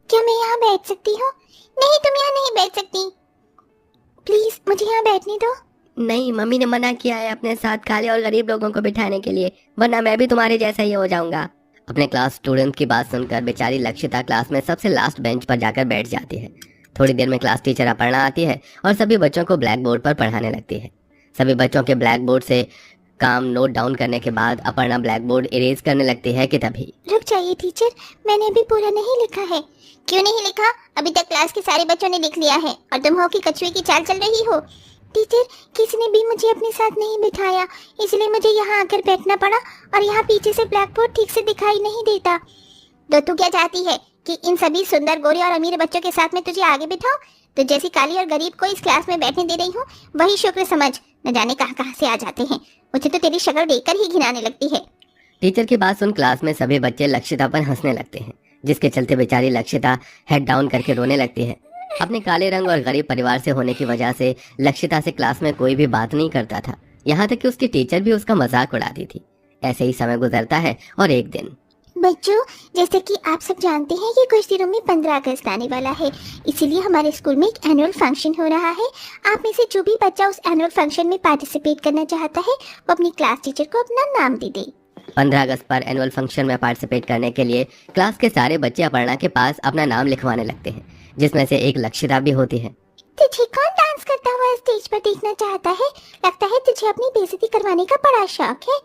क्या मैं यहाँ बैठ सकती हूँ? नहीं, तुम यहाँ नहीं बैठ सकती। प्लीज मुझे यहाँ बैठने दो। नहीं, मम्मी ने मना किया है अपने साथ काले और गरीब लोगों को बिठाने के लिए, वरना मैं भी तुम्हारे जैसा ही हो जाऊंगा। अपने क्लास स्टूडेंट की बात सुनकर बेचारी लक्षिता क्लास में सबसे लास्ट बेंच पर जाकर बैठ जाती है। थोड़ी देर में क्लास टीचर अपर्णा आती है और सभी बच्चों को ब्लैक बोर्ड पर पढ़ाने लगती है। सभी बच्चों के ब्लैक बोर्ड से काम नोट डाउन करने के बाद अपर्णा ब्लैक बोर्ड इरेज करने लगती है कि तभी रुक जाइए टीचर, मैंने अभी पूरा नहीं लिखा है। क्यों नहीं लिखा? अभी तक क्लास के सारे बच्चों ने लिख लिया है और तुम हो कि कछुए की चाल चल रही हो। टीचर, किसी ने भी मुझे अपने साथ नहीं बिठाया, इसलिए मुझे यहाँ आकर बैठना पड़ा और यहाँ पीछे से ब्लैक बोर्ड ठीक से दिखाई नहीं देता। तो तू क्या चाहती है कि इन सभी सुंदर, गोरे और अमीर बच्चों के साथ में तुझे आगे बिठाऊं? तो जैसी काली और गरीब को इस क्लास में बैठने दे रही हूँ, वही शुक्र समझ। न जाने कहाँ कहाँ से आ जाते हैं, मुझे तो तेरी शक्ल देखकर ही घिनाने लगती है। टीचर की बात सुन क्लास में सभी बच्चे लक्षिता पर हंसने लगते हैं, जिसके चलते बेचारी लक्षिता हेड डाउन करके रोने लगती है। अपने काले रंग और गरीब परिवार से होने की वजह से लक्षिता से क्लास में कोई भी बात नहीं करता था, यहाँ तक कि उसकी टीचर भी उसका मजाक उड़ाती थी। ऐसे ही समय गुजरता है और एक दिन बच्चों, जैसे कि आप सब जानते हैं कि कुछ दिनों में 15 अगस्त आने वाला है, इसीलिए हमारे स्कूल में एक एनुअल फंक्शन हो रहा है। आप में से जो भी बच्चा उस एनुअल फंक्शन में पार्टिसिपेट करना चाहता है, वो अपनी क्लास टीचर को अपना नाम दे दे। 15 अगस्त पर एनुअल फंक्शन में पार्टिसिपेट करने के लिए क्लास के सारे बच्चे अपर्णा के पास अपना नाम लिखवाने लगते हैं, जिसमें से एक लक्षिता भी होती है। तुझे कौन डांस करता हुआ स्टेज पर देखना चाहता है? लगता है तुझे अपनी बेइज्जती करवाने का बड़ा शौक है।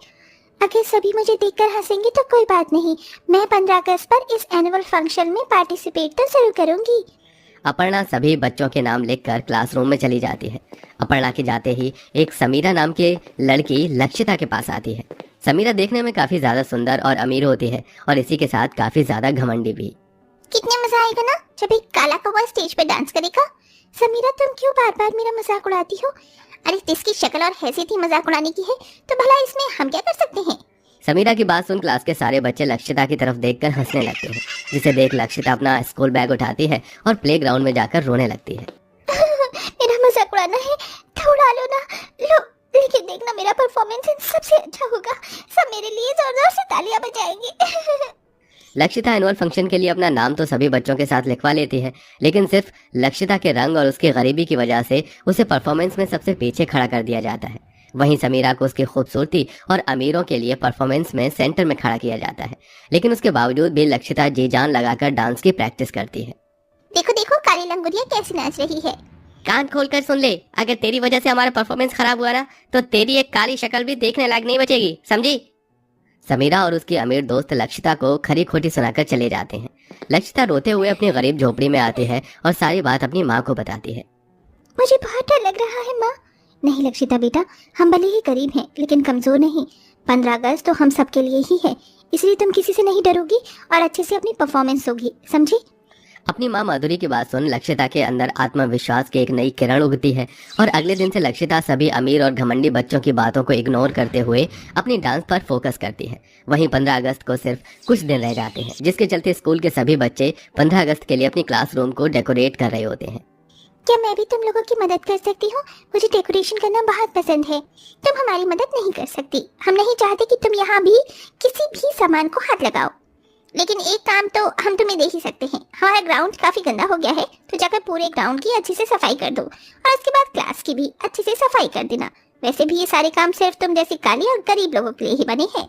अगर सभी मुझे देखकर हंसेंगे तो कोई बात नहीं, मैं 15 अगस्त पर इस एनुअल फंक्शन में पार्टिसिपेट तो जरूर करूंगी। अपर्णा सभी बच्चों के नाम लिखकर क्लासरूम में चली जाती है। अपर्णा के जाते ही एक समीरा नाम की लड़की लक्षिता के पास आती है। समीरा देखने में काफी ज्यादा सुंदर और अमीर होती है और इसी के साथ काफी ज्यादा घमंडी भी। कितने मजा आएगा ना जब एक काला कौवा स्टेज पे डांस करेगा। समीरा, तुम क्यों बार बार मेरा मजाक उड़ाती हो? अरे जिसकी शक्ल और हैसियत ही मजाक उड़ाने की है, तो भला इसमें हम क्या कर सकते हैं? समीरा की बात सुन क्लास के सारे बच्चे लक्षिता की तरफ देखकर हंसने लगते हैं, जिसे देख लक्षिता अपना स्कूल बैग उठाती है और प्लेग्राउंड में जाकर रोने लगती है। मेरा मजाक उड़ाना है तो उड़ा लो ना, लो, लेकिन देखना मेरा परफॉर्मेंस इन सबसे अच्छा होगा। सब मेरे लिए जोर-जोर से तालियां बजाएंगे। लक्षिता एनुअल फंक्शन के लिए अपना नाम तो सभी बच्चों के साथ लिखवा लेती है, लेकिन सिर्फ लक्षिता के रंग और उसकी गरीबी की वजह से उसे परफॉर्मेंस में सबसे पीछे खड़ा कर दिया जाता है। वहीं समीरा को उसकी खूबसूरती और अमीरों के लिए परफॉर्मेंस में सेंटर में खड़ा किया जाता है, लेकिन उसके बावजूद भी लक्षिता जी जान लगाकर डांस की प्रैक्टिस करती है। देखो देखो काली लंगुरिया कैसी नाच रही है। कान खोलकर सुन ले, अगर तेरी वजह से हमारा परफॉर्मेंस खराब हुआ ना, तो तेरी एक काली शक्ल भी देखने लायक नहीं बचेगी, समझी? समीरा और उसकी अमीर दोस्त लक्षिता को खरी खोटी सुनाकर चले जाते हैं। लक्षिता रोते हुए अपनी गरीब झोपड़ी में आती है और सारी बात अपनी माँ को बताती है। मुझे बहुत डर लग रहा है माँ। नहीं लक्षिता बेटा, हम भले ही गरीब हैं लेकिन कमजोर नहीं। 15 अगस्त तो हम सबके लिए ही है, इसलिए तुम किसी से नहीं डरोगी और अच्छे से अपनी परफॉर्मेंस होगी, समझी? अपनी माँ माधुरी की बात सुन लक्षिता के अंदर आत्मविश्वास की एक नई किरण उगती है और अगले दिन से लक्षिता सभी अमीर और घमंडी बच्चों की बातों को इग्नोर करते हुए अपनी डांस पर फोकस करती है। वहीं 15 अगस्त को सिर्फ कुछ दिन रह जाते हैं, जिसके चलते स्कूल के सभी बच्चे 15 अगस्त के लिए अपनी क्लासरूम को डेकोरेट कर रहे होते हैं। क्या मैं भी तुम लोगों की मदद कर सकती हूँ? मुझे डेकोरेशन करना बहुत पसंद है। तुम हमारी मदद नहीं कर सकती। हम नहीं चाहते कि तुम यहाँ भी किसी भी सामान को हाथ लगाओ, लेकिन एक काम तो हम तुम्हें दे ही सकते हैं। हमारा ग्राउंड काफी गंदा हो गया है, तो जाकर पूरे ग्राउंड की अच्छे से सफाई कर दो और उसके बाद क्लास की भी अच्छे से सफाई कर देना। वैसे भी ये सारे काम सिर्फ तुम जैसी काली और गरीब लोगों के लिए ही बने हैं।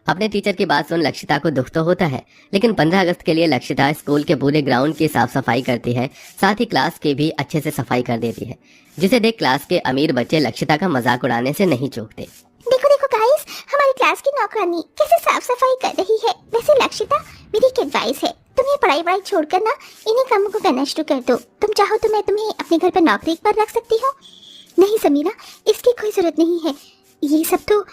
अपने टीचर की बात सुन लक्षिता को दुख तो होता है, लेकिन 15 अगस्त के लिए लक्षिता स्कूल के पूरे ग्राउंड की साफ सफाई करती है, साथ ही क्लास की भी अच्छे से सफाई कर देती है, जिसे देख क्लास के अमीर बच्चे लक्षिता का मजाक उड़ाने से नहीं चूकते। देखो देखो गाइस, हमारी क्लास की नौकरानी कैसे साफ सफाई कर रही है। वैसे लक्षिता, मेरी एक एडवाइस है, तुम ये पढ़ाई छोड़कर ना इन्हीं कामों को करना शुरू कर दो। तुम चाहो तो मैं तुम्हें अपने घर पर नौकरी पर रख सकती हूँ। नहीं समीरा, इसकी कोई जरूरत नहीं है। ये सब तो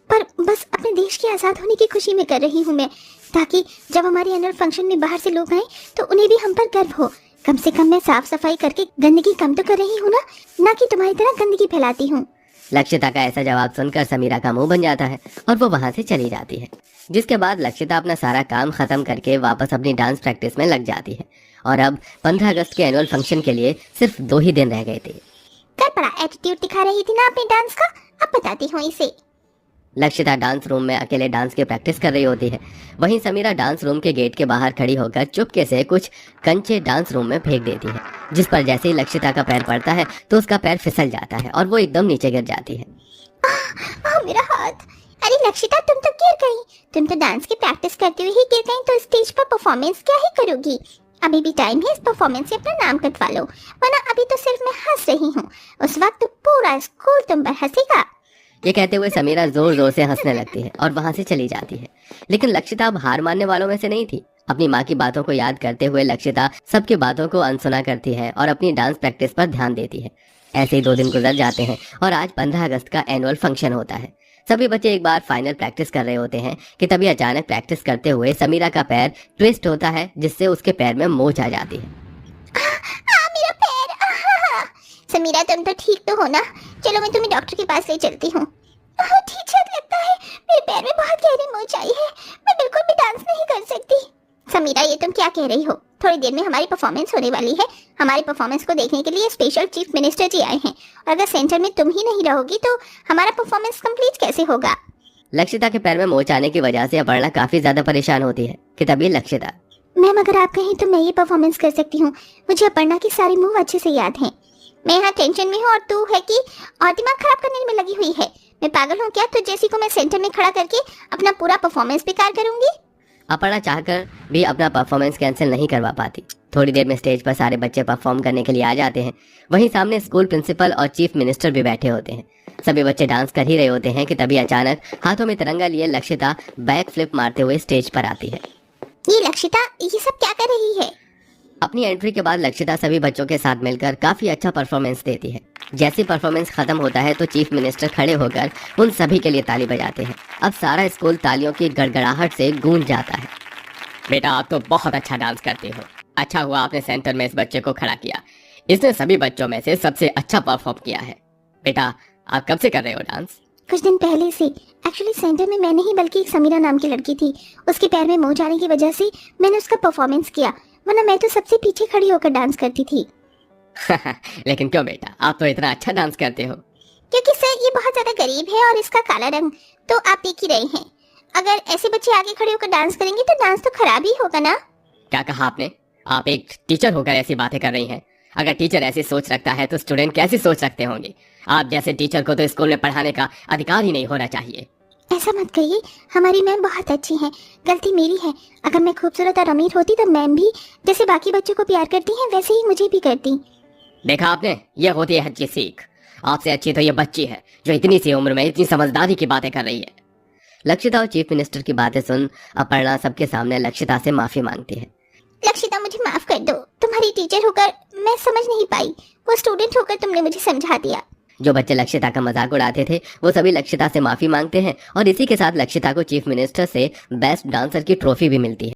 पर बस अपने देश के आज़ाद होने की खुशी में कर रही हूँ मैं, ताकि जब हमारे एनुअल फंक्शन में बाहर से लोग आए तो उन्हें भी हम पर गर्व हो। कम से कम मैं साफ सफाई करके गंदगी कम तो कर रही हूँ ना कि तुम्हारी तरह गंदगी फैलाती हूँ। लक्षिता का ऐसा जवाब सुनकर समीरा का मुंह बन जाता है और वो वहां से चली जाती है, जिसके बाद लक्षिता अपना सारा काम खत्म करके वापस अपनी डांस प्रैक्टिस में लग जाती है। और अब 15 अगस्त के एनुअल फंक्शन के लिए सिर्फ 2 ही दिन रह गए थे। कल बड़ा एटीट्यूड दिखा रही थी ना अपने डांस का, अब बताती हूँ इसे। लक्षिता डांस रूम में अकेले डांस की प्रैक्टिस कर रही होती है। वहीं समीरा डांस रूम के गेट के बाहर खड़ी होकर चुपके से कुछ कंचे डांस रूम में फेंक देती है, जिस पर जैसे ही लक्षिता का पैर पड़ता है तो उसका पैर फिसल जाता है और वो एकदम नीचे गिर जाती है। मेरा हाथ। अरे लक्षिता, तुम तो गिर गई। तुम तो डांस की प्रैक्टिस करते हुए ही गिर गई, तो स्टेज पर परफॉर्मेंस क्या ही करोगी? अभी भी टाइम है इस परफॉर्मेंस से अपना नाम कटवा लो, वरना अभी तो सिर्फ मैं हंस रही हूँ, उस वक्त तो पूरा स्कूल तुम पर हंसेगा। ये कहते हुए समीरा जोर जोर से हंसने लगती है और वहां से चली जाती है। लेकिन लक्षिता अब हार मानने वालों में से नहीं थी। अपनी माँ की बातों को याद करते हुए लक्षिता सबकी बातों को अनसुना करती है और अपनी डांस प्रैक्टिस पर ध्यान देती है। ऐसे ही 2 दिन गुजर जाते हैं और आज 15 अगस्त का एनुअल फंक्शन होता है। सभी बच्चे एक बार फाइनल प्रैक्टिस कर रहे होते हैं कि तभी अचानक प्रैक्टिस करते हुए समीरा का पैर ट्विस्ट होता है, जिससे उसके पैर में मोच आ जाती है। मेरा पैर। समीरा, तुम तो ठीक तो हो ना? चलो मैं तुम्हें डॉक्टर के पास ले चलती हूँ। टीचर, लगता है मेरे पैर में बहुत गहरी मोच आई है, मैं बिल्कुल भी डांस नहीं कर सकती। समीरा, ये तुम क्या कह रही हो? थोड़ी देर में हमारी परफॉर्मेंस होने वाली है। हमारी परफॉर्मेंस को देखने के लिए स्पेशल चीफ मिनिस्टर जी आए हैं, और अगर सेंटर में तुम ही नहीं रहोगी तो हमारा परफॉर्मेंस कंप्लीट कैसे होगा? लक्षिता के पैर में मोच आने की वजह से अपर्णा काफी ज्यादा परेशान होती है कि तभी लक्षिता, मैम, अगर आप कहें तो मैं ये परफॉर्मेंस कर सकती हूँ। मुझे अपर्णा की सारी मूव अच्छे से याद हैं। मैं यहाँ टेंशन में हूँ और तू है कि और दिमाग खराब करने में लगी हुई है। मैं पागल हूँ क्या? तो जैसी को मैं सेंटर में खड़ा करके अपना पूरा परफॉर्मेंस बेकार करूंगी? अपर्णा चाहकर भी अपना परफॉर्मेंस कैंसिल नहीं करवा पाती। थोड़ी देर में स्टेज पर सारे बच्चे परफॉर्म करने के लिए आ जाते हैं। वहीं सामने स्कूल प्रिंसिपल और चीफ मिनिस्टर भी बैठे होते हैं। सभी बच्चे डांस कर ही रहे होते हैं कि तभी अचानक हाथों में तिरंगा लिए लक्षिता बैक फ्लिप मारते हुए स्टेज पर आती है। ये लक्षिता, ये सब क्या कर रही है? अपनी एंट्री के बाद लक्षिता सभी बच्चों के साथ मिलकर काफी अच्छा परफॉर्मेंस देती है। जैसे परफॉर्मेंस खत्म होता है तो चीफ मिनिस्टर खड़े होकर उन सभी के लिए ताली बजाते हैं। अब सारा स्कूल तालियों की गड़गड़ाहट से गूंज जाता है। बेटा, आप तो बहुत अच्छा डांस करते हो। अच्छा हुआ आपने सेंटर में इस बच्चे को खड़ा किया, इसने सभी बच्चों में से सबसे अच्छा परफॉर्म किया है। बेटा, आप कब से कर रहे हो डांस? कुछ दिन पहले से। एक्चुअली सेंटर में मैं नहीं बल्कि एक समीरा नाम की लड़की थी। उसके पैर में मोच आने की वजह से मैंने उसका परफॉर्मेंस किया, वरना मैं तो सबसे पीछे खड़ी होकर डांस करती थी। लेकिन क्यों बेटा, आप तो इतना अच्छा डांस करते हो। क्योंकि सर, ये बहुत ज्यादा गरीब है और इसका काला रंग तो आप देख ही रहे हैं। अगर ऐसे बच्चे आगे खड़े होकर डांस करेंगे तो डांस तो खराब ही होगा ना। क्या कहा आपने? आप एक टीचर होकर ऐसी बातें कर रही हैं। अगर टीचर ऐसी सोच रखता है तो स्टूडेंट कैसी सोच रखते होंगे? आप जैसे टीचर को तो स्कूल में पढ़ाने का अधिकार ही नहीं होना चाहिए। ऐसा मत कहिए, हमारी मैम बहुत अच्छी हैं। गलती मेरी है। अगर मैं खूबसूरत और अमीर होती तो मैम भी जैसे बाकी बच्चों को प्यार करती हैं वैसे ही मुझे भी करती। देखा आपने, ये होती है अच्छी सीख। आपसे अच्छी तो ये बच्ची है जो इतनी सी उम्र में इतनी समझदारी की बातें कर रही है। लक्षिता और चीफ मिनिस्टर की बातें सुन अपर्णा सबके सामने लक्षिता से माफी मांगती है। लक्षिता, मुझे माफ कर दो। तुम्हारी टीचर होकर मैं समझ नहीं पाई, वो स्टूडेंट होकर तुमने मुझे समझा दिया। जो बच्चे लक्षिता का मजाक उड़ाते थे वो सभी लक्षिता से माफी मांगते हैं और इसी के साथ लक्षिता को चीफ मिनिस्टर से बेस्ट डांसर की ट्रॉफी भी मिलती है।